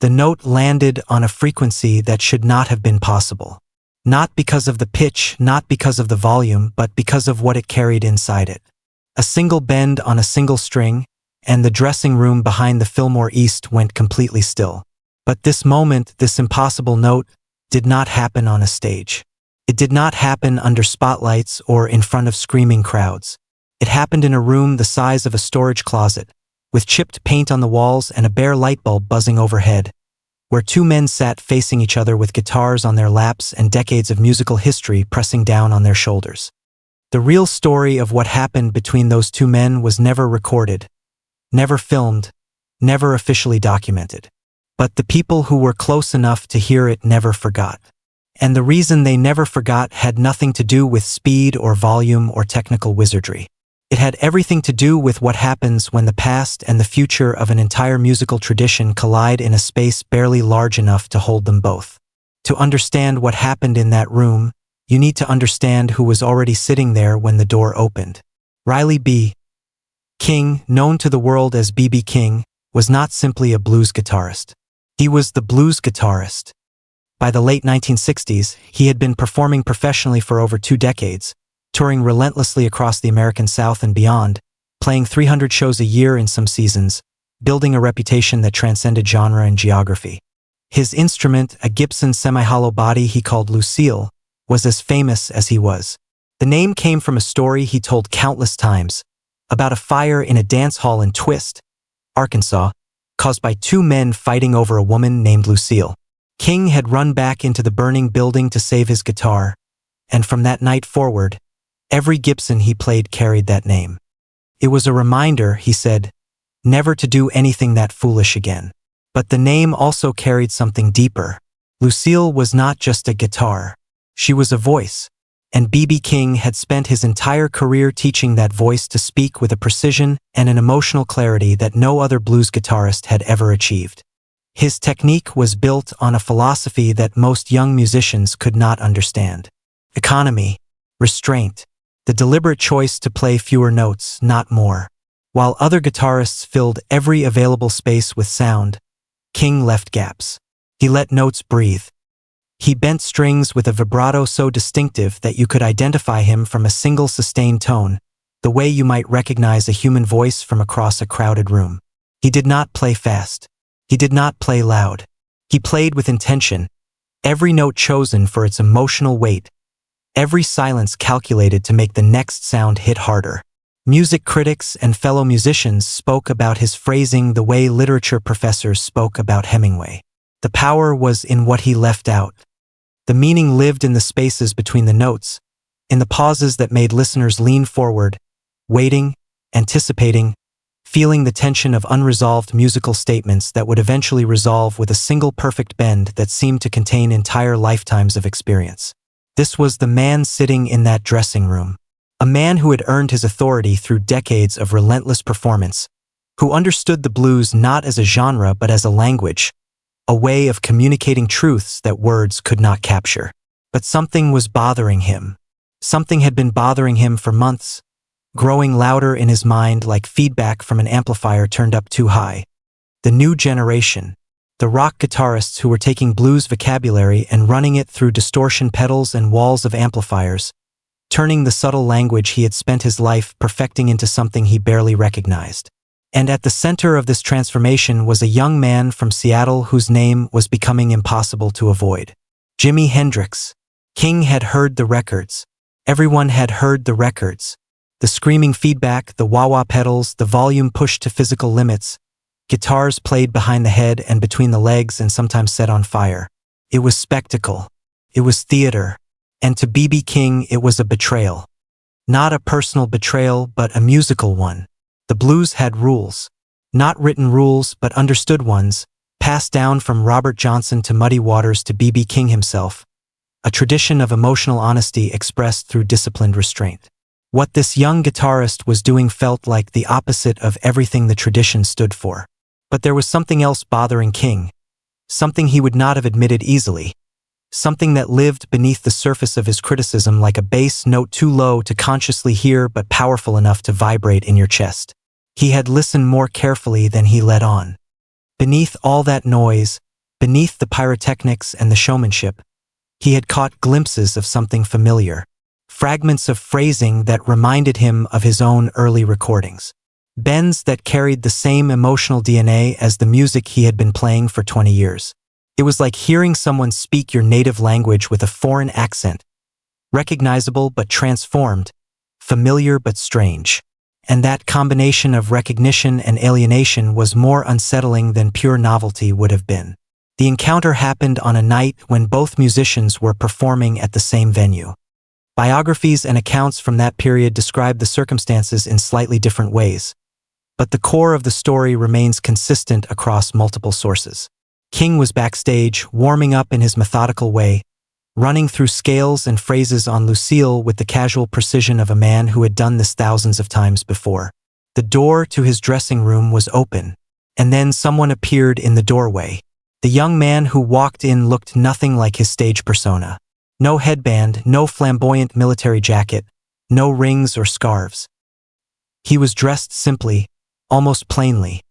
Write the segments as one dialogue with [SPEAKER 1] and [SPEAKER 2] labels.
[SPEAKER 1] The note landed on a frequency that should not have been possible. Not because of the pitch, not because of the volume, but because of what it carried inside it. A single bend on a single string, and the dressing room behind the Fillmore East went completely still. But this moment, this impossible note, did not happen on a stage. It did not happen under spotlights or in front of screaming crowds. It happened in a room the size of a storage closet, with chipped paint on the walls and a bare light bulb buzzing overhead, where two men sat facing each other with guitars on their laps and decades of musical history pressing down on their shoulders. The real story of what happened between those two men was never recorded, never filmed, never officially documented. But the people who were close enough to hear it never forgot. And the reason they never forgot had nothing to do with speed or volume or technical wizardry. It had everything to do with what happens when the past and the future of an entire musical tradition collide in a space barely large enough to hold them both. To understand what happened in that room, you need to understand who was already sitting there when the door opened. Riley B. King, known to the world as B.B. King, was not simply a blues guitarist. He was the blues guitarist. By the late 1960s, he had been performing professionally for over 2 decades, touring relentlessly across the American South and beyond, playing 300 shows a year in some seasons, building a reputation that transcended genre and geography. His instrument, a Gibson semi-hollow body he called Lucille, was as famous as he was. The name came from a story he told countless times, about a fire in a dance hall in Twist, Arkansas, caused by 2 men fighting over a woman named Lucille. King had run back into the burning building to save his guitar, and from that night forward, every Gibson he played carried that name. It was a reminder, he said, never to do anything that foolish again. But the name also carried something deeper. Lucille was not just a guitar. She was a voice, and B.B. King had spent his entire career teaching that voice to speak with a precision and an emotional clarity that no other blues guitarist had ever achieved. His technique was built on a philosophy that most young musicians could not understand. Economy, restraint, the deliberate choice to play fewer notes, not more. While other guitarists filled every available space with sound, King left gaps. He let notes breathe. He bent strings with a vibrato so distinctive that you could identify him from a single sustained tone, the way you might recognize a human voice from across a crowded room. He did not play fast. He did not play loud. He played with intention, every note chosen for its emotional weight, every silence calculated to make the next sound hit harder. Music critics and fellow musicians spoke about his phrasing the way literature professors spoke about Hemingway. The power was in what he left out. The meaning lived in the spaces between the notes, in the pauses that made listeners lean forward, waiting, anticipating, feeling the tension of unresolved musical statements that would eventually resolve with a single perfect bend that seemed to contain entire lifetimes of experience. This was the man sitting in that dressing room. A man who had earned his authority through decades of relentless performance, who understood the blues not as a genre but as a language, a way of communicating truths that words could not capture. But something was bothering him. Something had been bothering him for months, growing louder in his mind like feedback from an amplifier turned up too high. The new generation, the rock guitarists who were taking blues vocabulary and running it through distortion pedals and walls of amplifiers, turning the subtle language he had spent his life perfecting into something he barely recognized. And at the center of this transformation was a young man from Seattle whose name was becoming impossible to avoid. Jimi Hendrix. King had heard the records. Everyone had heard the records. The screaming feedback, the wah-wah pedals, the volume pushed to physical limits, guitars played behind the head and between the legs and sometimes set on fire. It was spectacle. It was theater. And to B.B. King, it was a betrayal. Not a personal betrayal, but a musical one. The blues had rules. Not written rules, but understood ones, passed down from Robert Johnson to Muddy Waters to B.B. King himself. A tradition of emotional honesty expressed through disciplined restraint. What this young guitarist was doing felt like the opposite of everything the tradition stood for. But there was something else bothering King. Something he would not have admitted easily. Something that lived beneath the surface of his criticism like a bass note too low to consciously hear but powerful enough to vibrate in your chest. He had listened more carefully than he let on. Beneath all that noise, beneath the pyrotechnics and the showmanship, he had caught glimpses of something familiar, fragments of phrasing that reminded him of his own early recordings, bends that carried the same emotional DNA as the music he had been playing for 20 years. It was like hearing someone speak your native language with a foreign accent, recognizable but transformed, familiar but strange. And that combination of recognition and alienation was more unsettling than pure novelty would have been. The encounter happened on a night when both musicians were performing at the same venue. Biographies and accounts from that period describe the circumstances in slightly different ways, but the core of the story remains consistent across multiple sources. King was backstage, warming up in his methodical way, running through scales and phrases on Lucille with the casual precision of a man who had done this thousands of times before. The door to his dressing room was open, and then someone appeared in the doorway. The young man who walked in looked nothing like his stage persona. No headband, no flamboyant military jacket, no rings or scarves. He was dressed simply, almost plainly,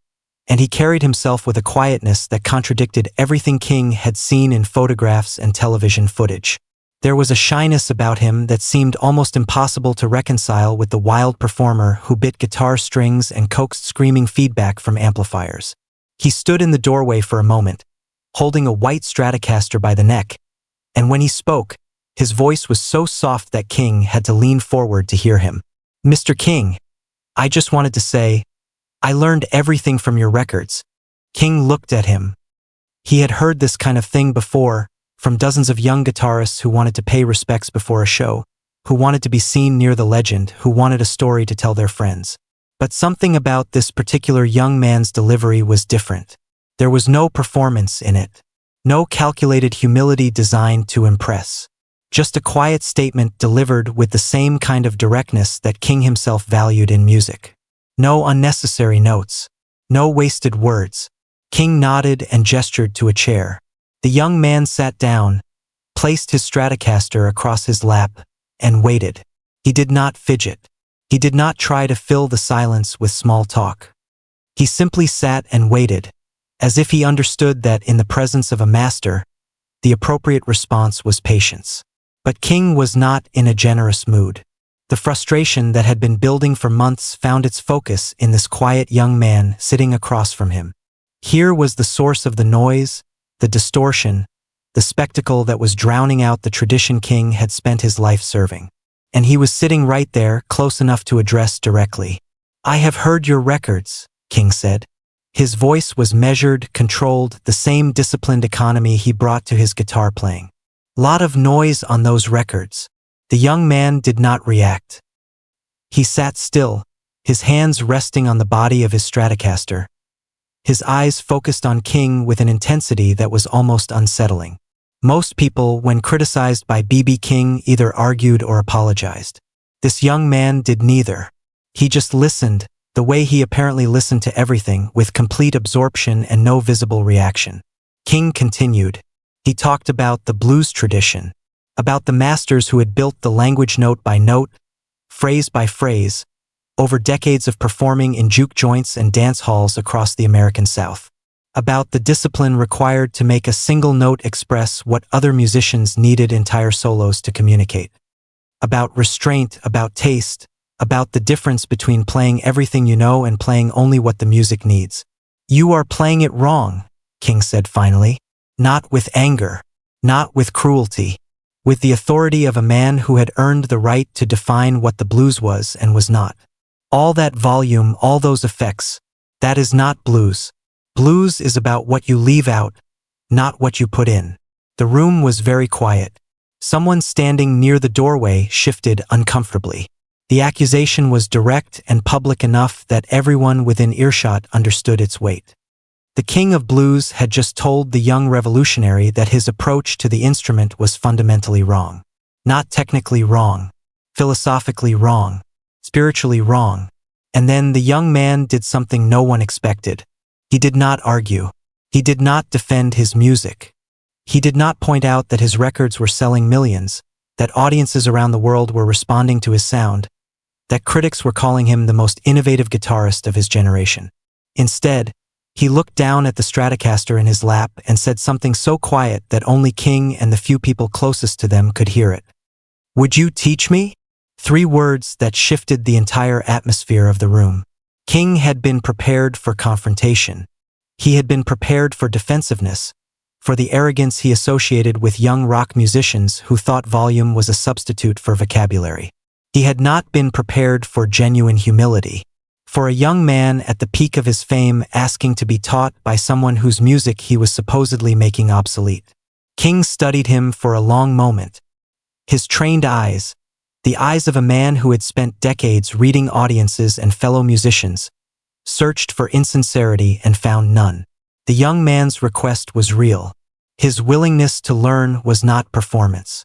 [SPEAKER 1] and he carried himself with a quietness that contradicted everything King had seen in photographs and television footage. There was a shyness about him that seemed almost impossible to reconcile with the wild performer who bit guitar strings and coaxed screaming feedback from amplifiers. He stood in the doorway for a moment, holding a white Stratocaster by the neck, and when he spoke, his voice was so soft that King had to lean forward to hear him. "Mr. King, I just wanted to say, I learned everything from your records." King looked at him. He had heard this kind of thing before, from dozens of young guitarists who wanted to pay respects before a show, who wanted to be seen near the legend, who wanted a story to tell their friends. But something about this particular young man's delivery was different. There was no performance in it. No calculated humility designed to impress. Just a quiet statement delivered with the same kind of directness that King himself valued in music. No unnecessary notes. No wasted words. King nodded and gestured to a chair. The young man sat down, placed his Stratocaster across his lap, and waited. He did not fidget. He did not try to fill the silence with small talk. He simply sat and waited, as if he understood that in the presence of a master, the appropriate response was patience. But King was not in a generous mood. The frustration that had been building for months found its focus in this quiet young man sitting across from him. Here was the source of the noise, the distortion, the spectacle that was drowning out the tradition King had spent his life serving. And he was sitting right there, close enough to address directly. "I have heard your records," King said. His voice was measured, controlled, the same disciplined economy he brought to his guitar playing. Lot of noise on those records. The young man did not react. He sat still, his hands resting on the body of his Stratocaster. His eyes focused on King with an intensity that was almost unsettling. Most people, when criticized by B.B. King, either argued or apologized. This young man did neither. He just listened, the way he apparently listened to everything, with complete absorption and no visible reaction. King continued. He talked about the blues tradition, about the masters who had built the language note by note, phrase by phrase, over decades of performing in juke joints and dance halls across the American South. About the discipline required to make a single note express what other musicians needed entire solos to communicate. About restraint, about taste, about the difference between playing everything you know and playing only what the music needs. "You are playing it wrong," King said finally. Not with anger, not with cruelty, with the authority of a man who had earned the right to define what the blues was and was not. All that volume, all those effects, that is not blues. Blues is about what you leave out, not what you put in. The room was very quiet. Someone standing near the doorway shifted uncomfortably. The accusation was direct and public enough that everyone within earshot understood its weight. The king of blues had just told the young revolutionary that his approach to the instrument was fundamentally wrong. Not technically wrong, philosophically wrong, spiritually wrong. And then the young man did something no one expected. He did not argue. He did not defend his music. He did not point out that his records were selling millions, that audiences around the world were responding to his sound, that critics were calling him the most innovative guitarist of his generation. Instead, He looked down at the Stratocaster in his lap and said something so quiet that only King and the few people closest to them could hear it. "Would you teach me?" 3 words that shifted the entire atmosphere of the room. King had been prepared for confrontation. He had been prepared for defensiveness, for the arrogance he associated with young rock musicians who thought volume was a substitute for vocabulary. He had not been prepared for genuine humility, for a young man at the peak of his fame asking to be taught by someone whose music he was supposedly making obsolete. King studied him for a long moment. His trained eyes, the eyes of a man who had spent decades reading audiences and fellow musicians, searched for insincerity and found none. The young man's request was real. His willingness to learn was not performance.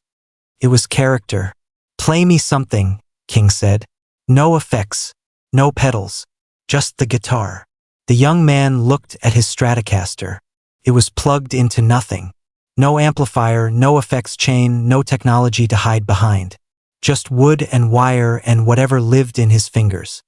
[SPEAKER 1] It was character. "Play me something," King said. "No effects, no pedals, just the guitar." The young man looked at his Stratocaster. It was plugged into nothing. No amplifier, no effects chain, no technology to hide behind. Just wood and wire and whatever lived in his fingers.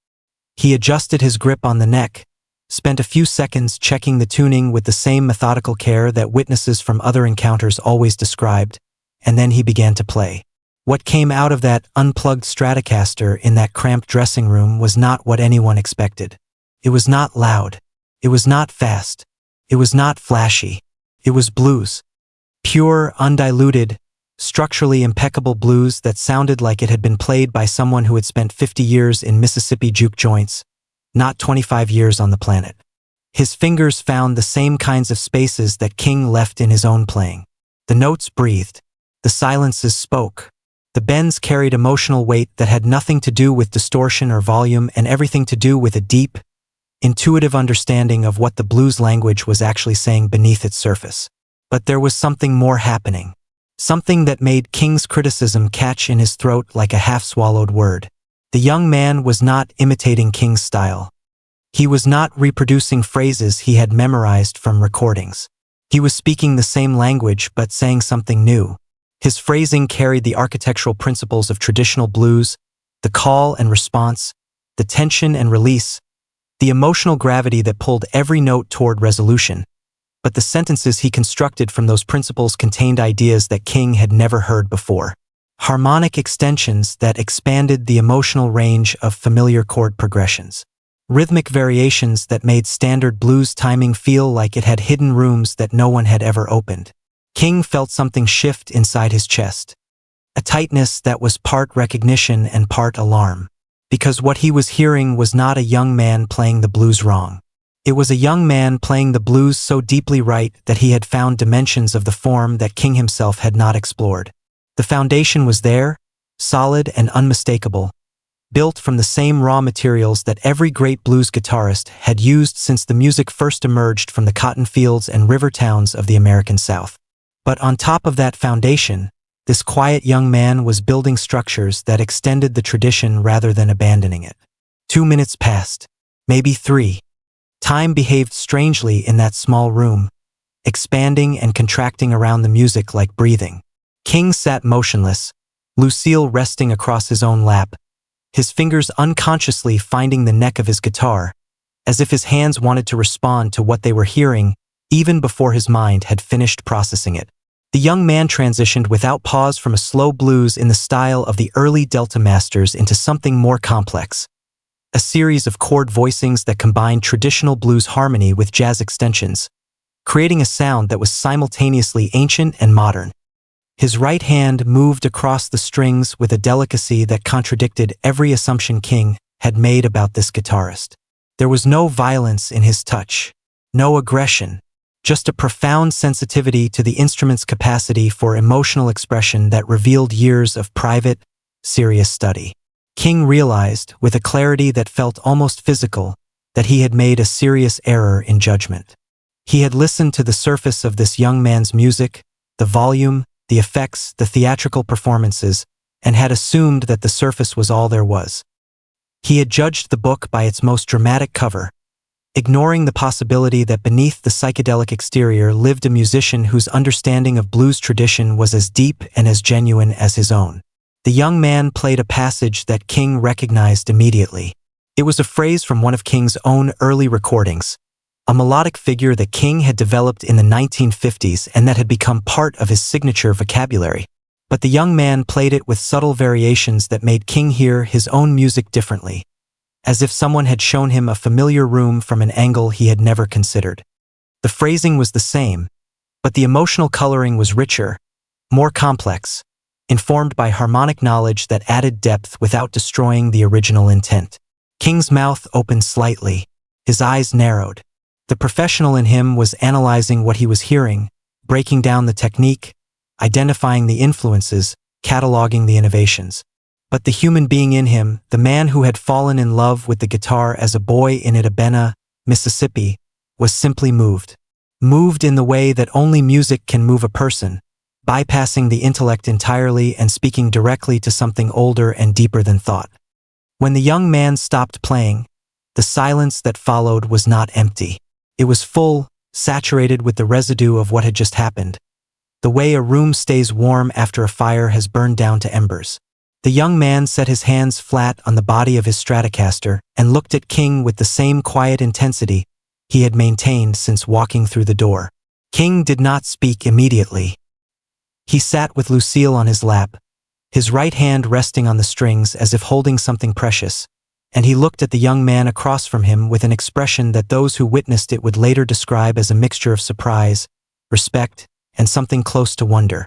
[SPEAKER 1] He adjusted his grip on the neck, spent a few seconds checking the tuning with the same methodical care that witnesses from other encounters always described, and then he began to play. What came out of that unplugged Stratocaster in that cramped dressing room was not what anyone expected. It was not loud. It was not fast. It was not flashy. It was blues. Pure, undiluted, structurally impeccable blues that sounded like it had been played by someone who had spent 50 years in Mississippi juke joints, not 25 years on the planet. His fingers found the same kinds of spaces that King left in his own playing. The notes breathed. The silences spoke. The bends carried emotional weight that had nothing to do with distortion or volume and everything to do with a deep, intuitive understanding of what the blues language was actually saying beneath its surface. But there was something more happening. Something that made King's criticism catch in his throat like a half-swallowed word. The young man was not imitating King's style. He was not reproducing phrases he had memorized from recordings. He was speaking the same language but saying something new. His phrasing carried the architectural principles of traditional blues, the call and response, the tension and release, the emotional gravity that pulled every note toward resolution. But the sentences he constructed from those principles contained ideas that King had never heard before. Harmonic extensions that expanded the emotional range of familiar chord progressions. Rhythmic variations that made standard blues timing feel like it had hidden rooms that no one had ever opened. King felt something shift inside his chest. A tightness that was part recognition and part alarm. Because what he was hearing was not a young man playing the blues wrong. It was a young man playing the blues so deeply right that he had found dimensions of the form that King himself had not explored. The foundation was there, solid and unmistakable, built from the same raw materials that every great blues guitarist had used since the music first emerged from the cotton fields and river towns of the American South. But on top of that foundation, this quiet young man was building structures that extended the tradition rather than abandoning it. 2 minutes passed, maybe 3. Time behaved strangely in that small room, expanding and contracting around the music like breathing. King sat motionless, Lucille resting across his own lap, his fingers unconsciously finding the neck of his guitar, as if his hands wanted to respond to what they were hearing even before his mind had finished processing it. The young man transitioned without pause from a slow blues in the style of the early Delta masters into something more complex. A series of chord voicings that combined traditional blues harmony with jazz extensions, creating a sound that was simultaneously ancient and modern. His right hand moved across the strings with a delicacy that contradicted every assumption King had made about this guitarist. There was no violence in his touch, no aggression, just a profound sensitivity to the instrument's capacity for emotional expression that revealed years of private, serious study. King realized, with a clarity that felt almost physical, that he had made a serious error in judgment. He had listened to the surface of this young man's music, the volume, the effects, the theatrical performances, and had assumed that the surface was all there was. He had judged the book by its most dramatic cover, ignoring the possibility that beneath the psychedelic exterior lived a musician whose understanding of blues tradition was as deep and as genuine as his own. The young man played a passage that King recognized immediately. It was a phrase from one of King's own early recordings, a melodic figure that King had developed in the 1950s and that had become part of his signature vocabulary. But the young man played it with subtle variations that made King hear his own music differently, as if someone had shown him a familiar room from an angle he had never considered. The phrasing was the same, but the emotional coloring was richer, more complex, informed by harmonic knowledge that added depth without destroying the original intent. King's mouth opened slightly, his eyes narrowed. The professional in him was analyzing what he was hearing, breaking down the technique, identifying the influences, cataloging the innovations. But the human being in him, the man who had fallen in love with the guitar as a boy in Itabena, Mississippi, was simply moved. Moved in the way that only music can move a person, bypassing the intellect entirely and speaking directly to something older and deeper than thought. When the young man stopped playing, the silence that followed was not empty. It was full, saturated with the residue of what had just happened, the way a room stays warm after a fire has burned down to embers. The young man set his hands flat on the body of his Stratocaster and looked at King with the same quiet intensity he had maintained since walking through the door. King did not speak immediately. He sat with Lucille on his lap, his right hand resting on the strings as if holding something precious, and he looked at the young man across from him with an expression that those who witnessed it would later describe as a mixture of surprise, respect, and something close to wonder.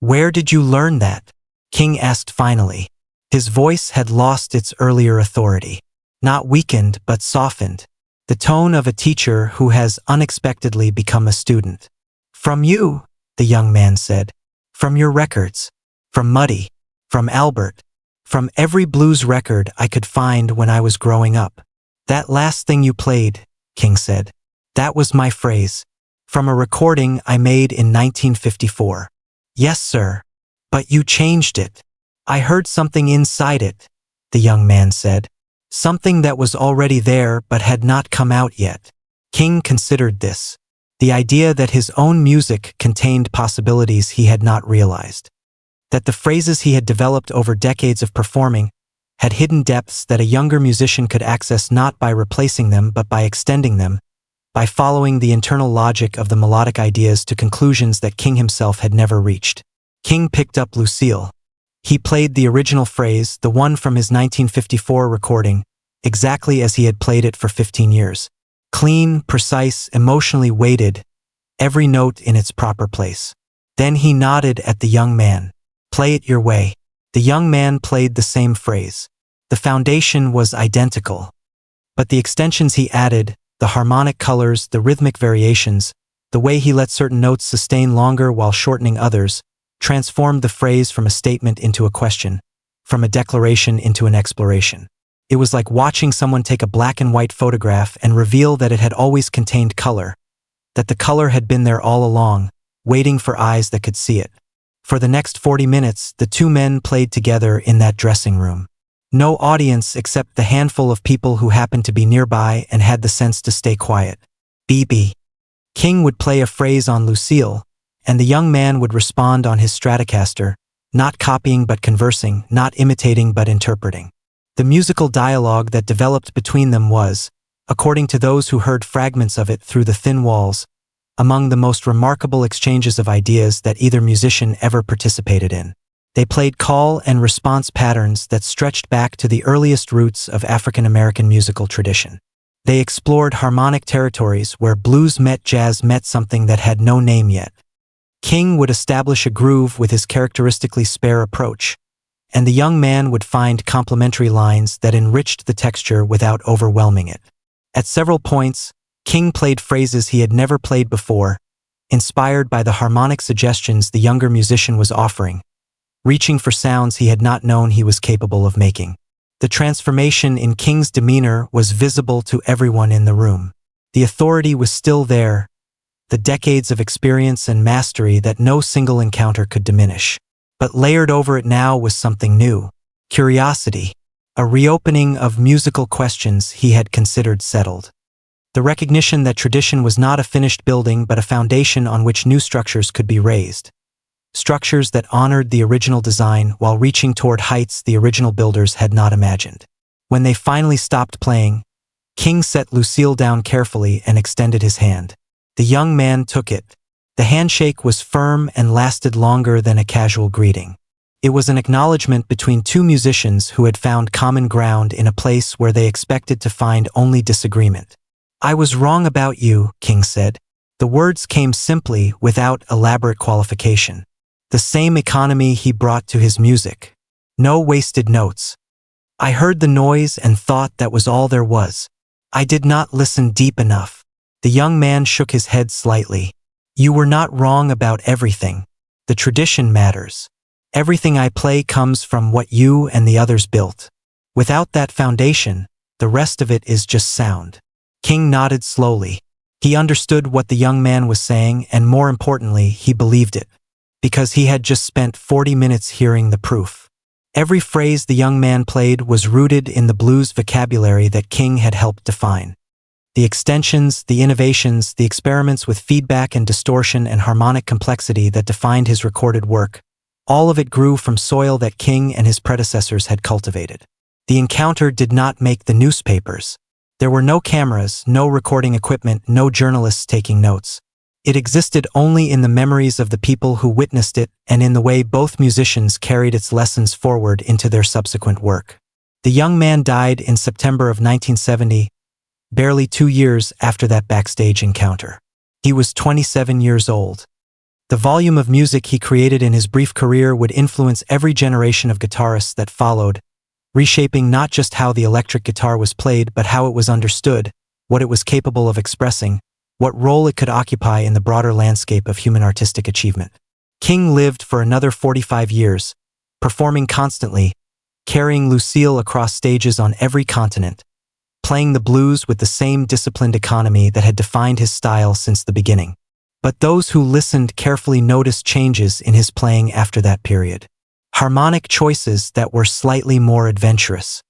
[SPEAKER 1] "Where did you learn that?" King asked finally. His voice had lost its earlier authority. Not weakened, but softened. The tone of a teacher who has unexpectedly become a student. "From you," the young man said. "From your records. From Muddy. From Albert. From every blues record I could find when I was growing up." "That last thing you played," King said. "That was my phrase. From a recording I made in 1954. "Yes, sir. But you changed it." "I heard something inside it," the young man said. "Something that was already there but had not come out yet." King considered this. The idea that his own music contained possibilities he had not realized. That the phrases he had developed over decades of performing had hidden depths that a younger musician could access not by replacing them but by extending them, by following the internal logic of the melodic ideas to conclusions that King himself had never reached. King picked up Lucille. He played the original phrase, the one from his 1954 recording, exactly as he had played it for 15 years. Clean, precise, emotionally weighted, every note in its proper place. Then he nodded at the young man. "Play it your way." The young man played the same phrase. The foundation was identical. But the extensions he added, the harmonic colors, the rhythmic variations, the way he let certain notes sustain longer while shortening others, transformed the phrase from a statement into a question, from a declaration into an exploration. It was like watching someone take a black and white photograph and reveal that it had always contained color, that the color had been there all along, waiting for eyes that could see it. For the next 40 minutes, the two men played together in that dressing room. No audience except the handful of people who happened to be nearby and had the sense to stay quiet. "BB." King would play a phrase on Lucille, and the young man would respond on his Stratocaster, not copying but conversing, not imitating but interpreting. The musical dialogue that developed between them was, according to those who heard fragments of it through the thin walls, among the most remarkable exchanges of ideas that either musician ever participated in. They played call and response patterns that stretched back to the earliest roots of African American musical tradition. They explored harmonic territories where blues met jazz met something that had no name yet. King would establish a groove with his characteristically spare approach, and the young man would find complementary lines that enriched the texture without overwhelming it. At several points, King played phrases he had never played before, inspired by the harmonic suggestions the younger musician was offering, reaching for sounds he had not known he was capable of making. The transformation in King's demeanor was visible to everyone in the room. The authority was still there, the decades of experience and mastery that no single encounter could diminish. But layered over it now was something new. Curiosity. A reopening of musical questions he had considered settled. The recognition that tradition was not a finished building but a foundation on which new structures could be raised. Structures that honored the original design while reaching toward heights the original builders had not imagined. When they finally stopped playing, King set Lucille down carefully and extended his hand. The young man took it. The handshake was firm and lasted longer than a casual greeting. It was an acknowledgement between two musicians who had found common ground in a place where they expected to find only disagreement. "I was wrong about you," King said. The words came simply, without elaborate qualification. The same economy he brought to his music. No wasted notes. "I heard the noise and thought that was all there was. I did not listen deep enough." The young man shook his head slightly. "You were not wrong about everything. The tradition matters. Everything I play comes from what you and the others built. Without that foundation, the rest of it is just sound." King nodded slowly. He understood what the young man was saying, and more importantly, he believed it. Because he had just spent 40 minutes hearing the proof. Every phrase the young man played was rooted in the blues vocabulary that King had helped define. The extensions, the innovations, the experiments with feedback and distortion and harmonic complexity that defined his recorded work, all of it grew from soil that King and his predecessors had cultivated. The encounter did not make the newspapers. There were no cameras, no recording equipment, no journalists taking notes. It existed only in the memories of the people who witnessed it and in the way both musicians carried its lessons forward into their subsequent work. The young man died in September of 1970, barely 2 years after that backstage encounter. He was 27 years old. The volume of music he created in his brief career would influence every generation of guitarists that followed, reshaping not just how the electric guitar was played but how it was understood, what it was capable of expressing, what role it could occupy in the broader landscape of human artistic achievement. King lived for another 45 years, performing constantly, carrying Lucille across stages on every continent, playing the blues with the same disciplined economy that had defined his style since the beginning. But those who listened carefully noticed changes in his playing after that period. Harmonic choices that were slightly more adventurous.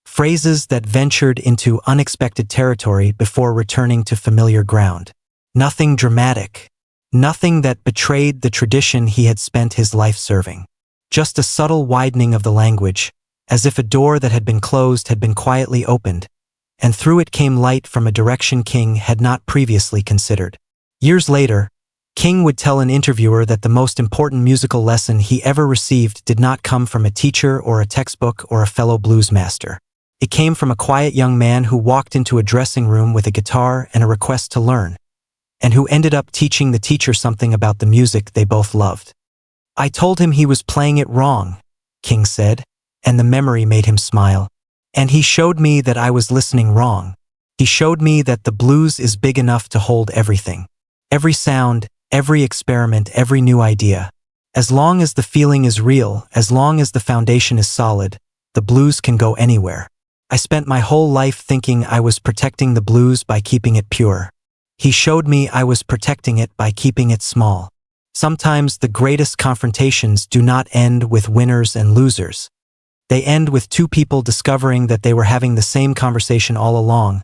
[SPEAKER 1] Phrases that ventured into unexpected territory before returning to familiar ground. Nothing dramatic. Nothing that betrayed the tradition he had spent his life serving. Just a subtle widening of the language, as if a door that had been closed had been quietly opened, and through it came light from a direction King had not previously considered. Years later, King would tell an interviewer that the most important musical lesson he ever received did not come from a teacher or a textbook or a fellow blues master. It came from a quiet young man who walked into a dressing room with a guitar and a request to learn, and who ended up teaching the teacher something about the music they both loved. "I told him he was playing it wrong," King said, and the memory made him smile. "And he showed me that I was listening wrong. He showed me that the blues is big enough to hold everything. Every sound, every experiment, every new idea. As long as the feeling is real, as long as the foundation is solid, the blues can go anywhere. I spent my whole life thinking I was protecting the blues by keeping it pure. He showed me I was protecting it by keeping it small. Sometimes the greatest confrontations do not end with winners and losers. They end with two people discovering that they were having the same conversation all along,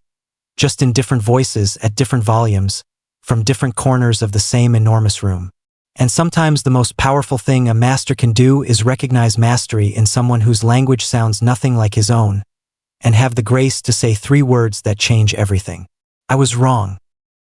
[SPEAKER 1] just in different voices at different volumes, from different corners of the same enormous room. And sometimes the most powerful thing a master can do is recognize mastery in someone whose language sounds nothing like his own, and have the grace to say 3 words that change everything. I was wrong.